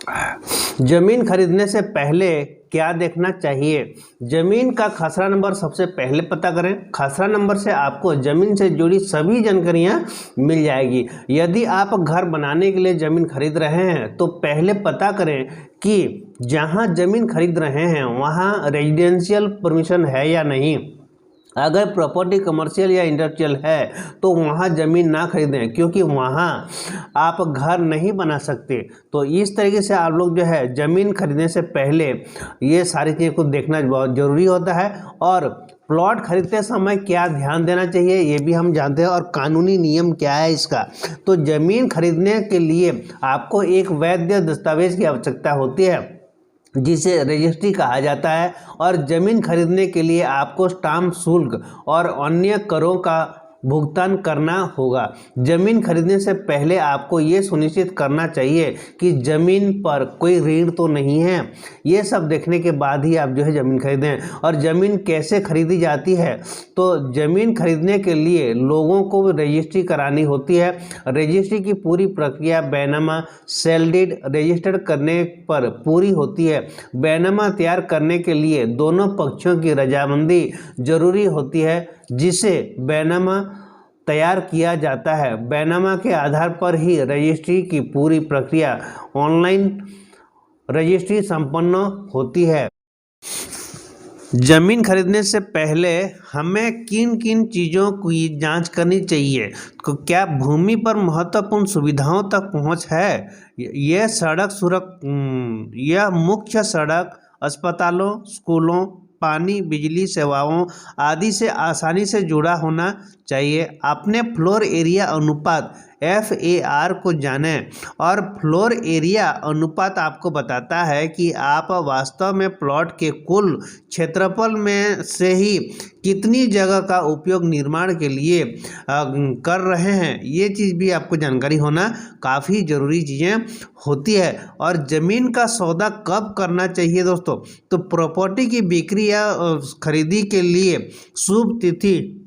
जमीन खरीदने से पहले क्या देखना चाहिए? जमीन का खसरा नंबर सबसे पहले पता करें। खसरा नंबर से आपको जमीन से जुड़ी सभी जानकारियां मिल जाएगी। यदि आप घर बनाने के लिए जमीन खरीद रहे हैं तो पहले पता करें कि जहां जमीन खरीद रहे हैं वहां रेजिडेंशियल परमिशन है या नहीं। अगर प्रॉपर्टी कमर्शियल या इंडस्ट्रियल है तो वहाँ ज़मीन ना खरीदें, क्योंकि वहाँ आप घर नहीं बना सकते। तो इस तरीके से आप लोग जो है ज़मीन खरीदने से पहले ये सारी चीज़ों को देखना बहुत ज़रूरी होता है। और प्लॉट खरीदते समय क्या ध्यान देना चाहिए ये भी हम जानते हैं, और कानूनी नियम क्या है इसका। तो ज़मीन खरीदने के लिए आपको एक वैध दस्तावेज की आवश्यकता होती है जिसे रजिस्ट्री कहा जाता है, और ज़मीन खरीदने के लिए आपको स्टाम्प शुल्क और अन्य करों का भुगतान करना होगा। ज़मीन खरीदने से पहले आपको ये सुनिश्चित करना चाहिए कि ज़मीन पर कोई ऋण तो नहीं है। ये सब देखने के बाद ही आप जो है ज़मीन खरीदें। और ज़मीन कैसे खरीदी जाती है? तो ज़मीन खरीदने के लिए लोगों को रजिस्ट्री करानी होती है। रजिस्ट्री की पूरी प्रक्रिया बैनामा सेल डीड रजिस्टर्ड करने पर पूरी होती है। बैनामा तैयार करने के लिए दोनों पक्षों की रजामंदी जरूरी होती है, जिसे बैनामा तैयार किया जाता है। बैनामा के आधार पर ही रजिस्ट्री की पूरी प्रक्रिया ऑनलाइन रजिस्ट्री संपन्न होती है। जमीन खरीदने से पहले हमें किन किन चीज़ों की जांच करनी चाहिए? तो क्या भूमि पर महत्वपूर्ण सुविधाओं तक पहुंच है? यह मुख्य सड़क, अस्पतालों, स्कूलों, पानी, बिजली सेवाओं आदि से आसानी से जुड़ा होना चाहिए। अपने फ्लोर एरिया अनुपात FAR को जानें, और फ्लोर एरिया अनुपात आपको बताता है कि आप वास्तव में प्लॉट के कुल क्षेत्रफल में से ही कितनी जगह का उपयोग निर्माण के लिए कर रहे हैं। ये चीज़ भी आपको जानकारी होना काफ़ी ज़रूरी चीज़ें होती है। और ज़मीन का सौदा कब करना चाहिए दोस्तों? तो प्रॉपर्टी की बिक्री या खरीदी के लिए शुभ तिथि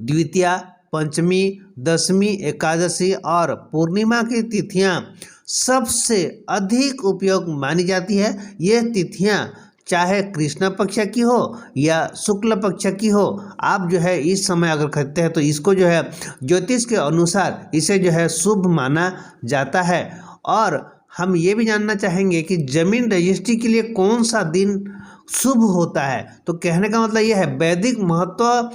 द्वितीया, पंचमी, दशमी, एकादशी और पूर्णिमा की तिथियां सबसे अधिक उपयोग मानी जाती है। ये तिथियां चाहे कृष्ण पक्ष की हो या शुक्ल पक्ष की हो, आप जो है इस समय अगर खरीदते हैं तो इसको जो है ज्योतिष के अनुसार इसे जो है शुभ माना जाता है। और हम ये भी जानना चाहेंगे कि जमीन रजिस्ट्री के लिए कौन सा दिन शुभ होता है। तो कहने का मतलब यह है, वैदिक महत्व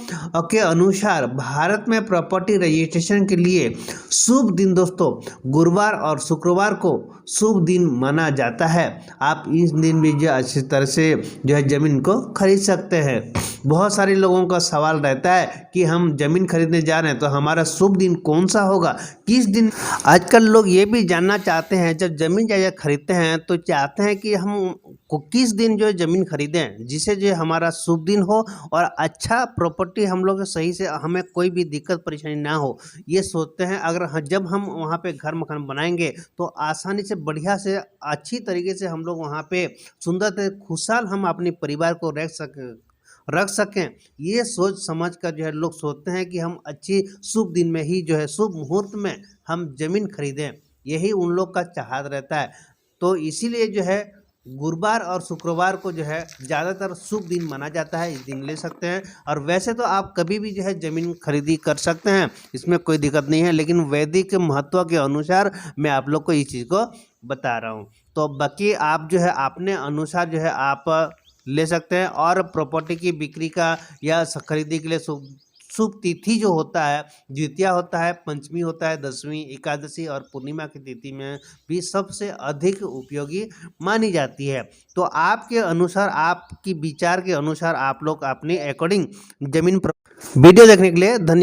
के अनुसार भारत में प्रॉपर्टी रजिस्ट्रेशन के लिए शुभ दिन दोस्तों गुरुवार और शुक्रवार को शुभ दिन माना जाता है। आप इस दिन भी जो अच्छी तरह से जो है ज़मीन को खरीद सकते हैं। बहुत सारे लोगों का सवाल रहता है कि हम ज़मीन खरीदने जा रहे हैं तो हमारा शुभ दिन कौन सा होगा, किस दिन। आजकल लोग ये भी जानना चाहते हैं, जब ज़मीन जायदाद खरीदते हैं तो चाहते हैं कि हम को किस दिन जो है ज़मीन खरीदें जिससे जो हमारा शुभ दिन हो और अच्छा प्रॉपर्टी हम लोग सही से हमें कोई भी दिक्कत परेशानी ना हो। ये सोचते हैं अगर जब हम वहाँ पे घर मकान बनाएंगे तो आसानी से बढ़िया से अच्छी तरीके से हम लोग वहाँ पे सुंदर खुशहाल हम अपने परिवार को रख सकें। ये सोच समझ कर जो है लोग सोचते हैं कि हम अच्छी शुभ दिन में ही जो है शुभ मुहूर्त में हम ज़मीन खरीदें। यही उन लोग का चाहत रहता है। तो इसीलिए जो है गुरुवार और शुक्रवार को जो है ज़्यादातर शुभ दिन माना जाता है, इस दिन ले सकते हैं। और वैसे तो आप कभी भी जो है ज़मीन खरीदी कर सकते हैं, इसमें कोई दिक्कत नहीं है, लेकिन वैदिक महत्व के अनुसार मैं आप लोग को इस चीज़ को बता रहा हूँ। तो बाकी आप जो है अपने अनुसार जो है आप ले सकते हैं। और प्रॉपर्टी की बिक्री का या खरीदी के लिए शुभ तिथि जो होता है द्वितीया होता है, पंचमी होता है, दशमी, एकादशी और पूर्णिमा की तिथि में भी सबसे अधिक उपयोगी मानी जाती है। तो आपके अनुसार, आपकी विचार के अनुसार आप लोग अपने अकॉर्डिंग जमीन वीडियो देखने के लिए धन्यवाद।